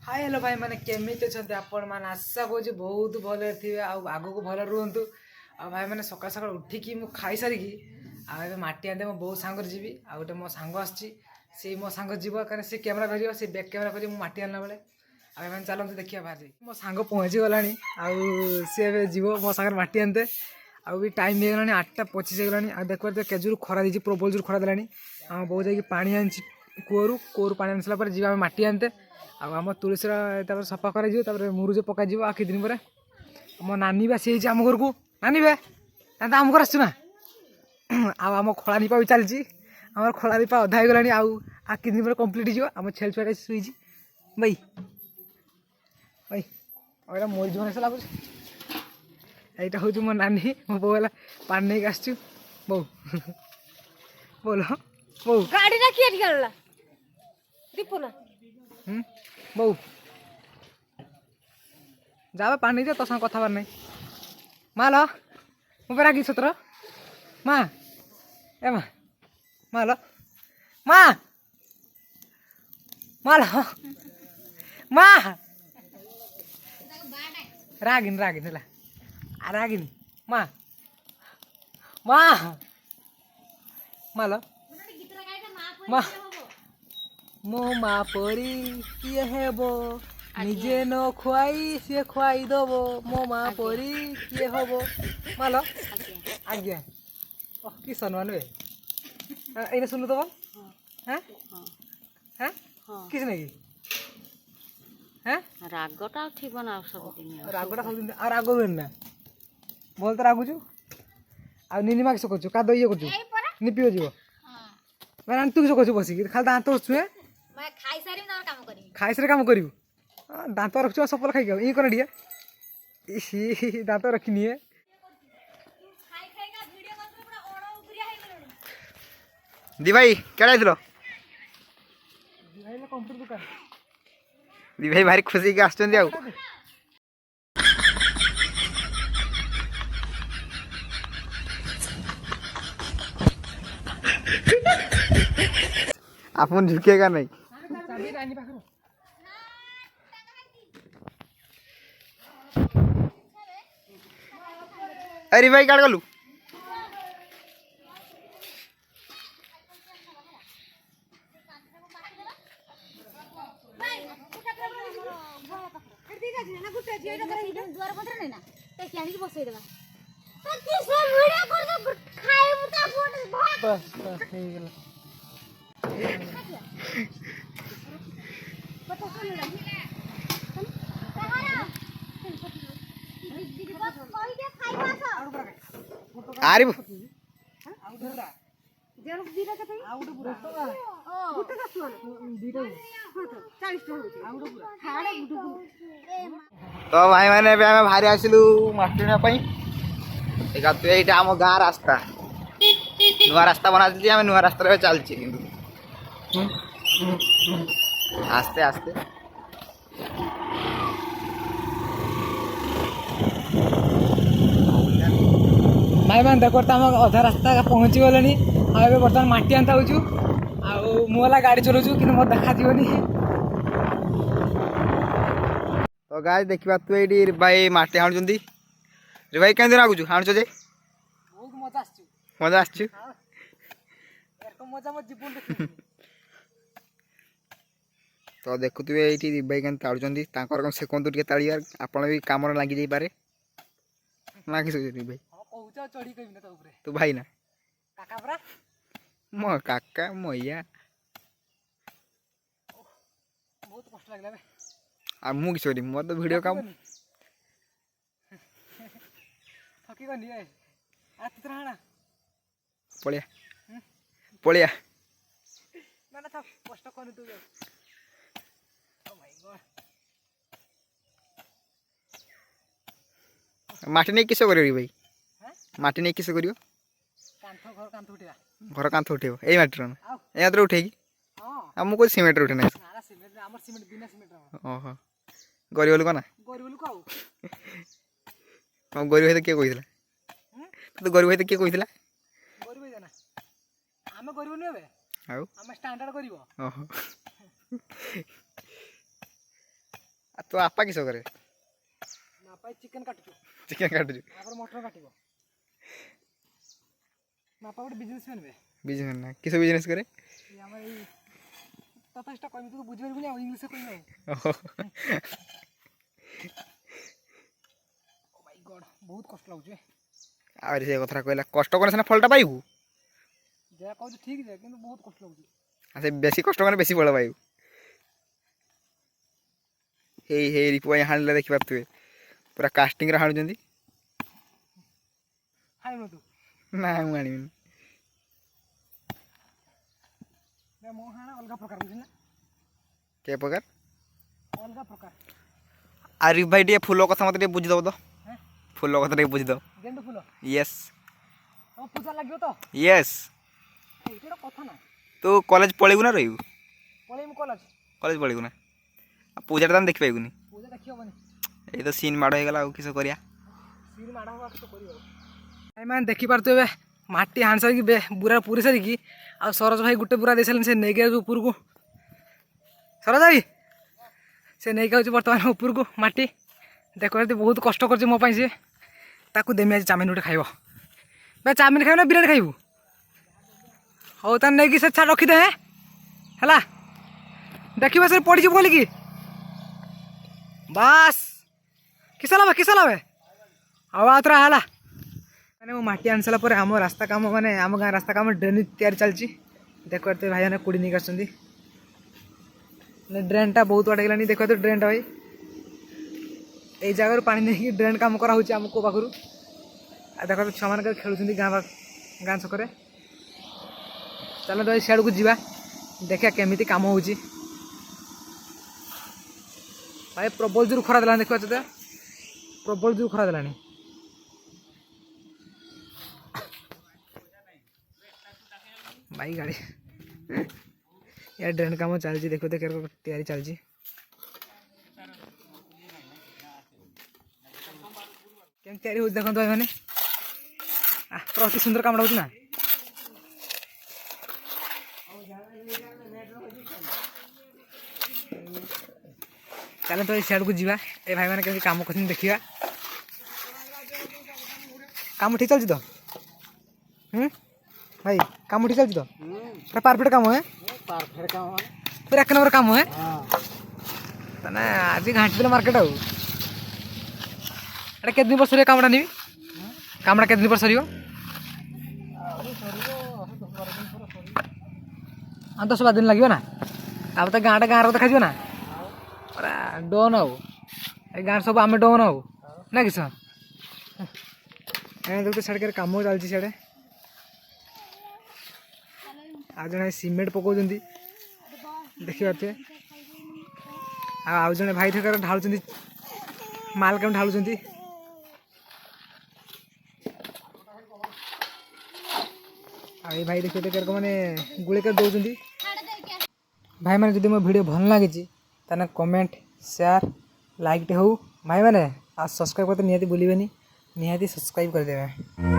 Hi hello भाई मैंने केमी अच्छा आपण मैंने आशा करूँ बहुत भले थे आग को भले रुहतु आ भाई मैंने सकाल सकाल उठिकी मु खाई सारिकी आए माटी आंदे मो बो सांग जी आ गोटे मो सांग आसी मो सांग जीव कहीं से कैमेरा कर बैक कैमेरा कर माटी आनला बेले आम चलते देखिए बाहर मो सांग पहुँची गला सी जीव मो सांगे माटी आनते आउ भी टाइम हो गलानी 8:25 होगलानी आ देख पारे केजूर खरा दी प्रबल जोर खरा देलानी आम बो जाकि पानी आनी कूर पानी आनी सारा जी माटी आनते आम तुलसी सफा कर मुरुज पक आ कि दिन पर मो नानी बा सी आम घर को नानी बे आम घर आसुना आम खोला निपा भी चलती आम खोला निपा अधा हो गलानी आ कि दिन पर कम्प्लीट हो आम छेल छुआ शुई भाई भाई और मरीज मन लगुच यहाँ हूँ मो नानी मो बो है पानी नहीं आसचु बो बोल बो गाड़ी ना किए निकलला दीपुना बो जा पानी दे तो संग कथा बार नहीं माँ लो मुझे रागी सतर माँ ए माँ माँ लो माँ माँ लो माँ रागिन रागिन है रागिनी माँ माँ माँ लो माँ मो माँ परी किए हेबो निजे न खुआई सी खुआई दब मो माँ परी किए हेबो माँ लो आज्ञा कि सम्मान वे ये सुन तो हाँ हाँ किस नहीं हाँ रागटा ठीक बना सब दिन रागटा सब दिन आ राग हुए ना बोल तो रागुचु आ निनिमा किस करछु का दइए करछु निपियो जीव मैं तू किस करछु बसी खाली दांत छुए मैं खाई सारी ना काम करी खाई सारे काम करिवु दांत रखछु सफल खाई ये कर दिए इसी दांत रखनी है खाई खाई का वीडियो मतलब पूरा ओणो उगरिया हे गेलनी दी भाई केड़ा आइथिलो दी भाई ले कंप्यूटर दुकान दी भाई भारी खुशी के आछन आउ अपन झुकेगा नहीं चाबी रानी पाखरो अरे भाई काट गलु द्वार पत्र नहीं ना ते क्या नहीं बसई देबा तो किस वीडियो कर दे खाए मुता फोन बस बस हो गेल पता सुन ले कहारा दीदी बस कहि दे खाई पास आरे जेन दीरा के थई आउट पूरा गुटे का सुन दीटा 40 टका होची आउट पूरा खाड़े गुटे तो भाई मैंने आम बाहरी आसलु मास्टर देखा तु ये आम गाँ रास्ता नुआ रास्ता बना आम नुआ रास्ता चलची आस्ते आस्ते भाई मैंने देखो अधा रास्ता पहुँची गले बर्तमान माटी आनता हूँ मुला गाड़ी चलाऊँ कि मत देखा तो गाय देखा तु ये भाई माटी हाणुं रे भाई कहीं आगुचु हाणुच जे बहुत मजा मजा आसचु मजा मो जीवन तो देखुवे ये भाई क्या ताड़ुंट कौन से कहतु टे ताड़ियार आपण भी कम लगी जापे ना कि भाई चढ़ी कह तू भाई ना काका परा मो काका मैया बहुत कष्ट लगला आ मु किस करी मोर तो वीडियो काम थकी गनी ए आ तितर हाना पड़िया पड़िया ना ना था कष्ट कर तू ओ माय गॉड माटी नहीं किस करी भाई हैं माटी नहीं किस करियो कांथ घर कांथ उठिया घर कांथ उठेब ए माटी आउ ए उठेगी हां आ मु को सीमेंट उठे ना ना सीमेंट हमर सीमेंट बिना सीमेंट रा ओहो गरीब लोक ना गरीब लोक आउ हम गरीब है के कहितला तो गरीब है के कहितला गरीब है ना हम गरीब नहीं बे आउ हम स्टैंडर्ड करिवो ओहो तो आपा किस करे ବାପା ଚିକେନ୍ କାଟୁଛୁ चिकेन काटुଛୁ ତାପରେ ମଟନ କାଟିବ ବାପା ଗୋଟେ ବିଜନେସମ୍ୟାନ୍ ବେ बिजनेस ना किस बिजनेस करे ଏ ଆମର ଏଇ ତଥାପିଟା କହିବି ତୁ ବୁଝିପାରିବୁନି ଆଉ ଇଂଲିଶରେ କହିବି ଆଉ ओहो ଓ ମାଇ ଗଡ୍ ବହୁତ କଷ୍ଟ ଲାଗୁଛି ବେ आउरी से कथा कहला कष्ट करे सिना फलटा पाइबू ଯାହା କହୁଛୁ ଠିକ୍ ଯେ କିନ୍ତୁ ବହୁତ କଷ୍ଟ ଲାଗୁଛି आ से बेसी कष्ट करे बेसी फल पाइबू हे रिपु भाई हाणले देखि पारथुए पूरा कास्टिंग रे हाणुचंदी ଖାଇବୁ ତୁ ना मु आनिबिनी ବେ ମୋ ହାଣ ଅଲଗା ପ୍ରକାର ବୁଝିଲ ନା के प्रकार ଅଲଗା ପ୍ରକାର आरी भाई टे फूल कथा मते टे बुझी दब तो ହେଁ फूल कथा टे बुझी दब ଗେଣ୍ଡୁ ଫୁଲ यस ତମ ପୂଜା ଲାଗିବ ତ यस ଏଇଟା ଗୋଟେ କଥା ନା तू कॉलेज पळेगु ना रहिबू ପଳେଇବୁ କଲେଜ कॉलेज पळेगु ना आ पूजा ता देख पाइबुनी ପୂଜା ଦେଖି ହବନି ए तो सीन माड होगला आ किस करिया ସିରି ମାଡ଼ ହବା କିଛି କରିବ ଏମାନେ ଦେଖିପାରୁଥିବେ ମାଟି ହାଣି ସାରିକି ବୁରା ପୁରୀ ସାରିକି ଆଉ ସରୋଜ ଭାଇ ଗୋଟେ ବୁରା ଦେଇସାରିଲେଣି ସେ ନେଇକି ଯାଉଛି ଉପରକୁ ସରୋଜ ଭାଇ ସେ ନେଇକି ଯାଉଛି ବର୍ତ୍ତମାନ ଉପରକୁ ମାଟି ଦେଖ ଯଦି ବହୁତ କଷ୍ଟ କରୁଛି ମୋ ପାଇଁ ସିଏ ତାକୁ ଦେମି ଆଜି ଚାଉମିନ ଗୋଟେ ଖାଇବ ବେ ଚାଉମିନ ଖାଇବୁ ନା ବିରିୟାନୀ ଖାଇବୁ ହଉ ତାହେଲେ ନେଇକି ସେ ଛାଡ଼ ରଖିଦେ ହେଲା ଦେଖିବ ସେ ପଡ଼ିଯିବ ବୋଲିକି ବାସ୍ କିସ ଲାଭେ ଆଉ ଆଉଥରେ ହେଲା ମାନେ ମୁଁ ମାଟି ଆଣି ସାରିଲା ପରେ ଆମ ରାସ୍ତା କାମ ମାନେ ଆମ ଗାଁ ରାସ୍ତା କାମ ଡ୍ରେନ୍ ତିଆରି ଚାଲିଛି ଦେଖିପାରୁଥିବେ ଭାଇମାନେ କୋଡ଼ି ନେଇକି ଆସୁଛନ୍ତି ଡ୍ରେନ୍ଟା ବହୁତ ବାଟ ହେଇଗଲାଣି ଦେଖିପାରୁଥିବେ ଡ୍ରେନ୍ଟା ଭାଇ ଏଇ ଜାଗାରୁ ପାଣି ନେଇକି ଡ୍ରେନ୍ କାମ କରାହେଉଛି ଆମ କୂଅ ପାଖରୁ ଆଉ ଦେଖନ୍ତୁ ଛୁଆମାନେ ଖେଳୁଛନ୍ତି ଗାଁ ଛକରେ ଚାଲ ଭାଇ ସିଆଡ଼କୁ ଯିବା ଦେଖିବା କେମିତି କାମ ହେଉଛି ଭାଇ ପ୍ରବଳ ଜୋର ଖରା ଦେଲାଣି ଦେଖିପାରୁଛ ତ ପ୍ରବଳ ଜୋର ଖରା ଦେଲାଣି भाई गाड़ी यार ड्रेन काम चलती देखो तो तैयारी चलती केम तैयारी हो देखो भाई मैंने पूरा अति सुंदर काम होना चलो तो सियाड़ को जीवा ए भाई मैंने केमती काम कर देखा काम ठीक चलती तो भाई काम ठीक चलती तो परफेक्ट काम है परफेक्ट काम है पूरा एक नंबर काम है हां तने आज घाटी देला मार्केट आउ एटा केत दिन पर सरियो कामटा निबी कामटा केत दिन पर सरियो आ 10-12 दिन लागियो ना अब तो गाँटा गाँव देखा ना पूरा डोन आउ ए गाँव सब आम डोन आउ ना किस देखते साढ़े काम चलती साढ़े आज जड़े सीमेंट पकाउं देखिए आउ जड़े भाई थे ढालुं माल कम ढालुं भाई देखिए तो मैंने गुले कर दौरान भाई मैंने जब मो वीडियो भल लगी ताने कमेंट शेयर लाइक हो भाई मैंने आज सब्सक्राइब करते निहाती भूलिए निहाती सब्सक्राइब करदे।